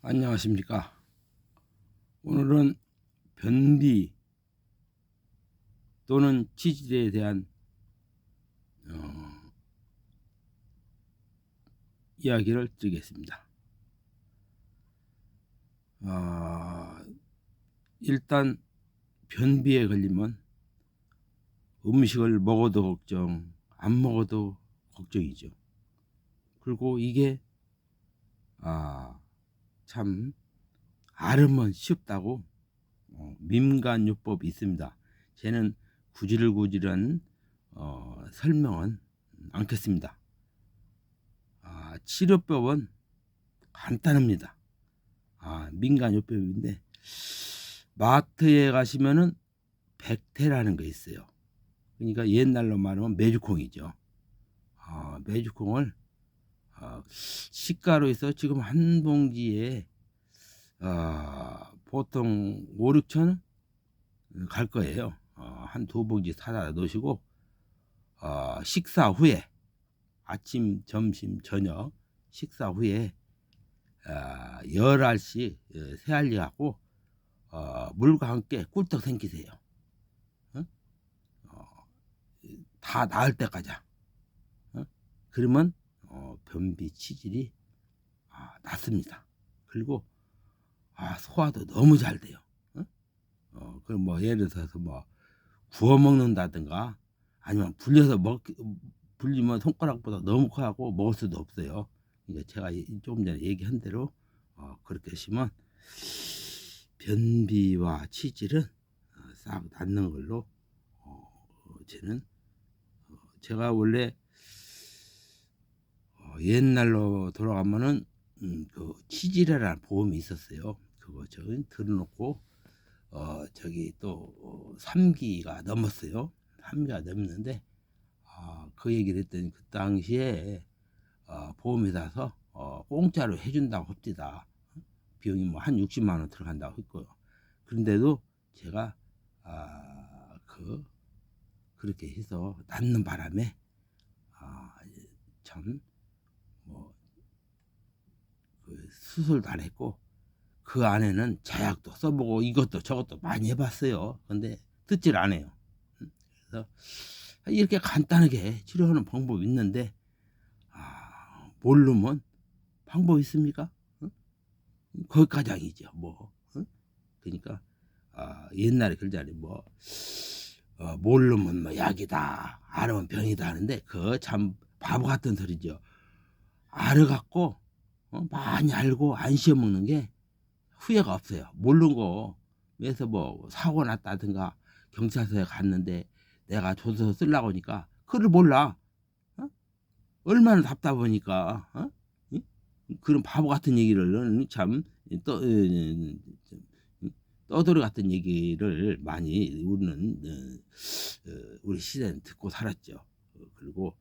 안녕하십니까. 오늘은 변비 또는 치질에 대한 어, 이야기를 드리겠습니다. 일단 변비에 걸리면 음식을 먹어도 걱정, 안 먹어도 걱정이죠. 그리고 이게 참 앓으면 쉽다고 민간요법이 있습니다. 쟤는 구질구질한 설명은 않겠습니다. 치료법은 간단합니다. 민간요법인데 마트에 가시면은 백태라는 거 있어요. 그러니까 옛날로 말하면 메주콩이죠. 메주콩을 시가로 해서 지금 한 봉지에 보통 5, 6천 원 갈 거예요. 한 두 봉지 사다 놓으시고 식사 후에 아침, 점심, 저녁 식사 후에 10알씩 세알리하고 물과 함께 꿀떡 생기세요. 다 나을 때까지. 그러면 변비 치질이 낫습니다. 그리고 소화도 너무 잘 돼요. 그럼 뭐 예를 들어서 뭐 구워 먹는다든가 아니면 불리면 손가락보다 너무 커하고 먹을 수도 없어요. 그러니까 제가 조금 전에 얘기한 대로 그렇게 하시면 변비와 치질은 싹 낫는 걸로 저는 제가 원래 옛날로 돌아가면은 그 치질이라는 보험이 있었어요. 그거 저 들어놓고 저기 또 3기가 넘었어요. 3기가 넘는데 그 얘기를 했더니 그 당시에 보험회사에서 공짜로 해준다고 합니다. 비용이 뭐 한 60만 원 들어간다고 했고요. 그런데도 제가 그렇게 해서 낫는 바람에 참 뭐 그 수술도 안 했고 그 안에는 제약도 써보고 이것도 저것도 많이 해봤어요. 근데 듣질 않아요. 그래서 이렇게 간단하게 치료하는 방법이 있는데 모르면 방법 있습니까? 거기까지 아니죠. 뭐 그러니까 옛날에 그러잖아요. 뭐 모르면 뭐 약이다, 알으면 병이다 하는데 그거 참 바보 같은 소리죠. 알아갖고 많이 알고 안 씌워먹는 게 후회가 없어요. 모르는 거 그래서 뭐 사고 났다든가 경찰서에 갔는데 내가 조서 쓰려고 하니까 그걸 몰라. 얼마나 답답하니까. 그런 바보 같은 얘기를 참 떠돌이 같은 얘기를 많이 우리는 우리 시대는 듣고 살았죠. 그리고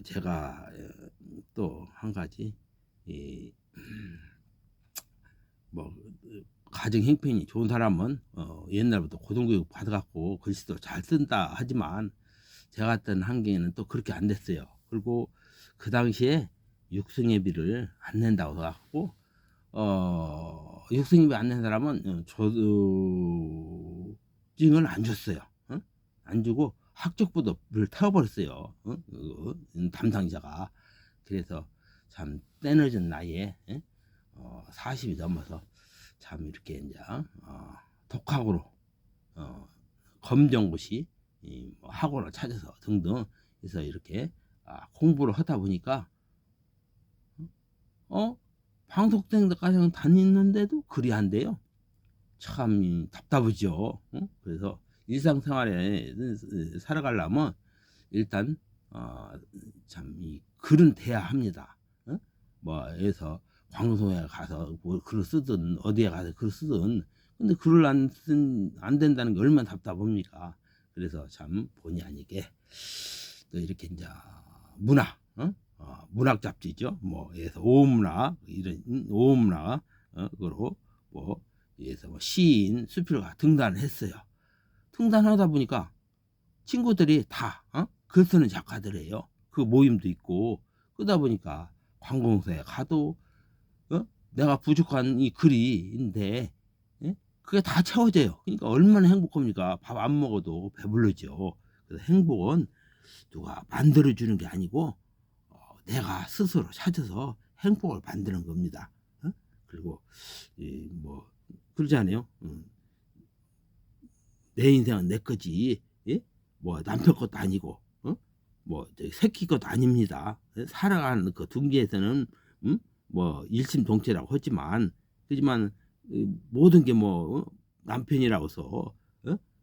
제가 또 한 가지 뭐 가정 형편이 좋은 사람은 옛날부터 고등교육 받아갖고 글씨도 잘 쓴다 하지만 제가 갔던 한경에는 또 그렇게 안 됐어요. 그리고 그 당시에 육성예비를 안 낸다고 해갖고 육성예비 안 낸 사람은 조증을 안 줬어요. 안 주고 학적부도를 태워버렸어요. 담당자가. 그래서 참 때늦은 나이에 40이 넘어서 참 이렇게 이제 독학으로 검정고시 뭐 학원을 찾아서 등등 해서 이렇게 공부를 하다 보니까 방송대까지 다니는데도 그리 안 돼요. 참 답답하죠. 그래서 일상생활에 살아가려면 일단 참 이 글은 돼야 합니다. 뭐에서 방송에 가서 뭐 글을 쓰든 어디에 가서 글을 쓰든 근데 글을 안 된다는 게 얼마나 답답합니까? 그래서 참 본의 아니게 또 이렇게 이제 문학 문학 잡지죠. 뭐에서 오음락 이런 오음락 그로 뭐 에서 뭐 시인 수필가 등단을 했어요. 등단하다 보니까 친구들이 다 글 쓰는 작가들이에요. 그 모임도 있고 그러다 보니까 관공서에 가도 내가 부족한 이 글이인데, 예? 그게 다 채워져요. 그러니까 얼마나 행복합니까? 밥 안 먹어도 배부르죠. 그래서 행복은 누가 만들어주는 게 아니고 내가 스스로 찾아서 행복을 만드는 겁니다. 어? 그리고 뭐 그러잖아요. 내 인생은 내 거지. 예? 뭐 남편 것도 아니고, 뭐 새끼 것도 아닙니다. 살아가는 그 둥지에서는 뭐 일심동체라고 하지만, 그지만 모든 게 뭐 남편이라고서,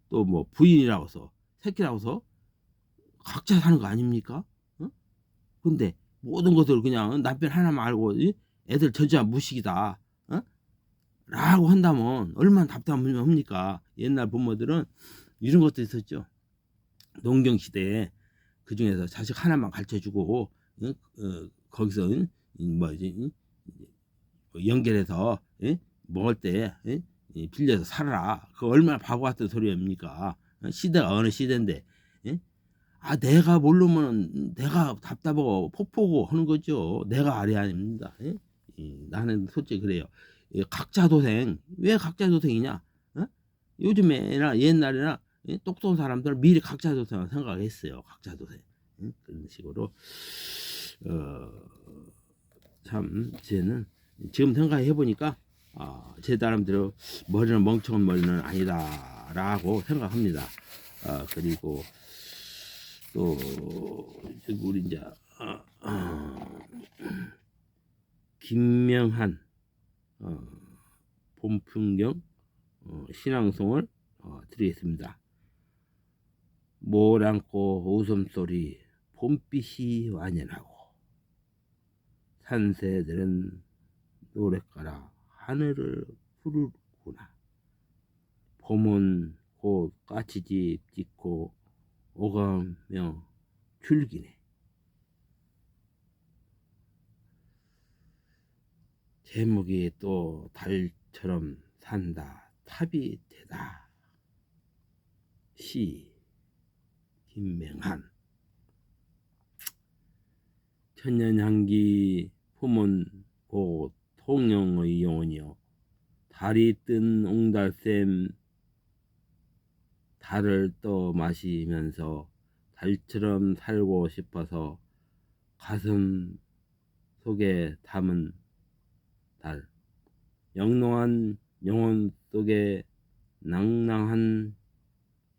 또 뭐 부인이라고서, 새끼라고서 각자 사는 거 아닙니까? 근데 모든 것을 그냥 남편 하나만 알고 애들 전부 무식이다, 라고 한다면 얼마나 답답합니까? 옛날 부모들은 이런 것도 있었죠. 농경 시대에 그 중에서 자식 하나만 가르쳐주고, 거기서 뭐 연결해서 먹을 때 빌려서 살아라. 그 얼마나 바보 같은 소리입니까? 시대가 어느 시대인데, 아 내가 모르면 내가 답답하고 폭포고 하는 거죠. 내가 아래 아닙니다. 나는 솔직히 그래요. 각자 도생. 왜 각자 도생이냐? 요즘에나 옛날에나 똑똑한 사람들은 미리 각자 도생을 생각했어요. 각자 도생. 그런 식으로 참 쟤는 지금 생각해 보니까 제 나름대로 머리는 멍청한 머리는 아니다라고 생각합니다. 그리고 또 우리 이제 김명한 봄풍경 신앙송을 드리겠습니다. 모랑꽃 웃음소리 봄빛이 완연하고 산새들은 노랫가라 하늘을 부르구나. 봄은 곧 까치집 짓고 오가며 줄기네. 제목이 또 달처럼 산다 탑이 되다. 시 김명한. 천년향기 품은 곧 통영의 영혼이여 달이 뜬 옹달샘 달을 떠 마시면서 달처럼 살고 싶어서 가슴 속에 담은 달. 영롱한 영혼 속에 낭낭한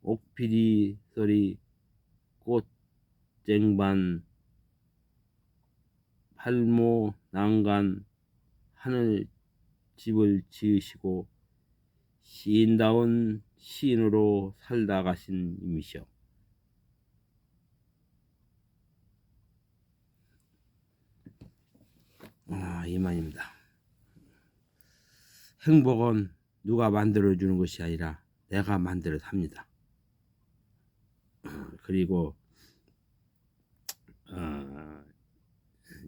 옥피리 소리 꽃쟁반 팔모 난간 하늘 집을 지으시고 시인다운 시인으로 살다 가신 님이시여. 이만입니다. 행복은 누가 만들어주는 것이 아니라 내가 만들어 삽니다. 그리고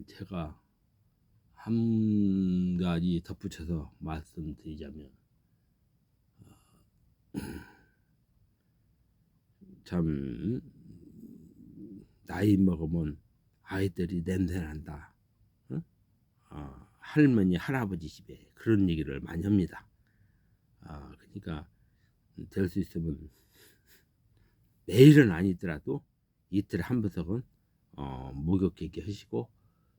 제가 한 가지 덧붙여서 말씀드리자면, 참 나이 먹으면 아이들이 냄새난다, 할머니 할아버지 집에 그런 얘기를 많이 합니다. 그러니까 될 수 있으면 매일은 아니더라도 이틀에 한 번씩은 목욕하게 하시고,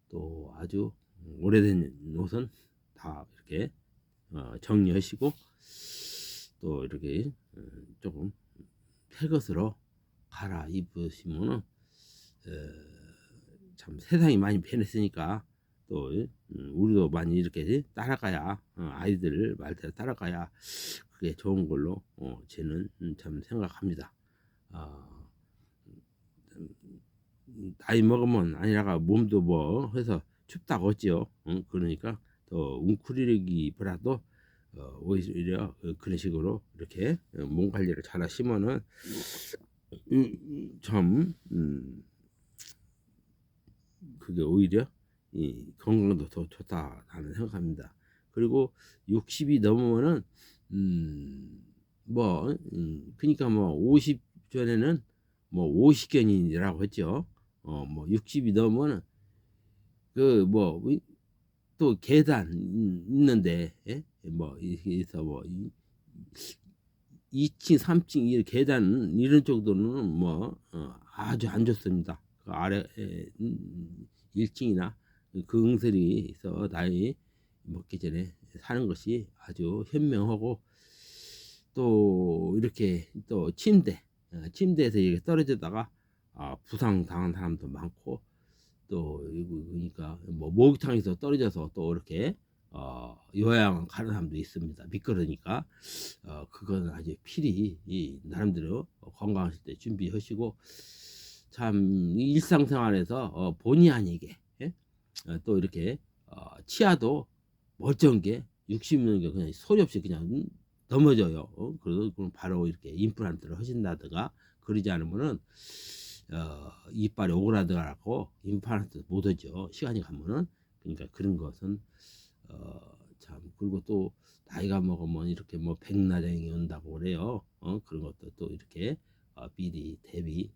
또 아주 오래된 옷은 다 이렇게 정리하시고, 또 이렇게 조금 새 것으로 갈아입으시면은 참 세상이 많이 변했으니까 또 우리도 많이 이렇게 따라가야, 아이들 말대로 따라가야 그게 좋은 걸로 저는 참 생각합니다. 나이 먹으면 아니라가 몸도 뭐 해서 춥다고 했지요. 그러니까 더 웅크리기보다도 오히려 그런 식으로 이렇게 몸 관리를 잘 하시면은 참 그게 오히려 이 건강도 더 좋다 나는 생각합니다. 그리고 60이 넘으면은 뭐 그러니까 뭐 50 전에는 뭐 50견이라고 했죠. 뭐 60이 넘으면 그 뭐 또 계단 있는데, 예? 뭐 그래서 뭐 2층, 3층 이 계단 이런 정도는 뭐 아주 안 좋습니다. 그 아래 1층이나 그 응설이서 나이 먹기 전에 사는 것이 아주 현명하고, 또 이렇게 또 침대에서 이렇게 떨어지다가 부상 당한 사람도 많고, 또 그러니까 뭐 목욕탕에서 떨어져서 또 이렇게 요양 가는 사람도 있습니다. 미끄러니까 그건 아주 필히 나름대로 건강하실 때 준비하시고, 참 일상생활에서 본의 아니게, 예? 또 이렇게 치아도 멀쩡한 게 60년게 그냥 소리 없이 그냥 넘어져요. 그래서 그럼 바로 이렇게 임플란트를 하신다든가, 그러지 않으면은 이빨이 오그라들어갖고 임플란트 못 하죠. 시간이 가면은. 그러니까 그런 것은 참, 그리고 또 나이가 먹으면 이렇게 뭐 백나장이 온다고 그래요. 그런 것도 또 이렇게 미리 대비.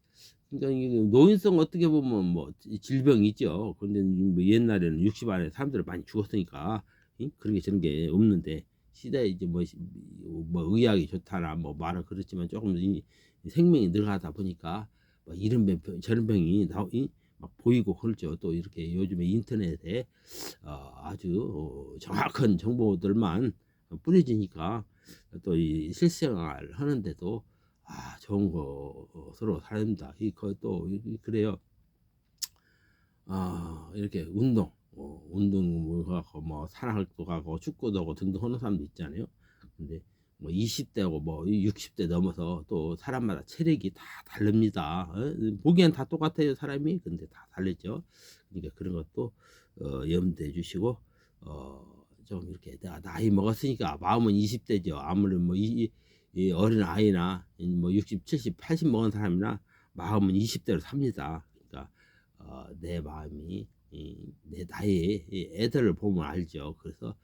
그러니까 이게 노인성 어떻게 보면 뭐 질병이죠. 그런데 뭐 옛날에는 60 안에 사람들이 많이 죽었으니까 그런 게 저런 게 없는데, 시대에 이제 뭐 의학이 좋다나 뭐 말은 그렇지만 조금 생명이 늘어가다 보니까 뭐 이런 병 저런 병이 막 보이고 그렇죠. 또 이렇게 요즘에 인터넷에 아주 정확한 정보들만 뿌려지니까 또 이 실생활 하는데도 좋은 것으로 살아갑니다. 또 그래요. 이렇게 운동 뭐 가고 뭐 산악도 가고 축구도 하고 등등 하는 사람도 있잖아요. 근데 뭐 20대고 뭐 60대 넘어서 또 사람마다 체력이 다 다릅니다. 보기엔 다 똑같아요, 사람이. 근데 다 다르죠. 그러니까 그런 것도 염두해 주시고, 좀 이렇게 내가 나이 먹었으니까 마음은 20대죠. 아무리 뭐 이 어린 아이나 뭐 60, 70, 80 먹은 사람이나 마음은 20대로 삽니다. 그러니까 내 마음이 내 나이에 애들을 보면 알죠. 그래서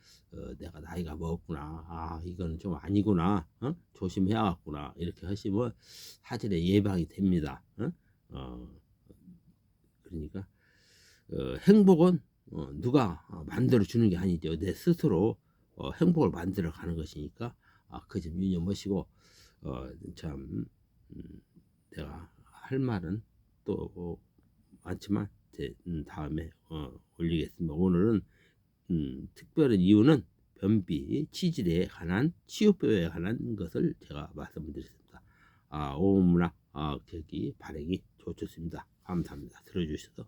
내가 나이가 먹었구나, 이거는 좀 아니구나, 조심해야겠구나, 이렇게 하시면 사전에 예방이 됩니다. 그러니까 행복은 누가 만들어 주는 게 아니죠. 내 스스로 행복을 만들어 가는 것이니까 그 점 유념하시고, 참 내가 할 말은 또 많지만 다음에 올리겠습니다. 오늘은 특별한 이유는 변비, 치질에 관한, 치유법에 관한 것을 제가 말씀드렸습니다. 오문학 발행이 좋습니다. 감사합니다. 들어주셔서.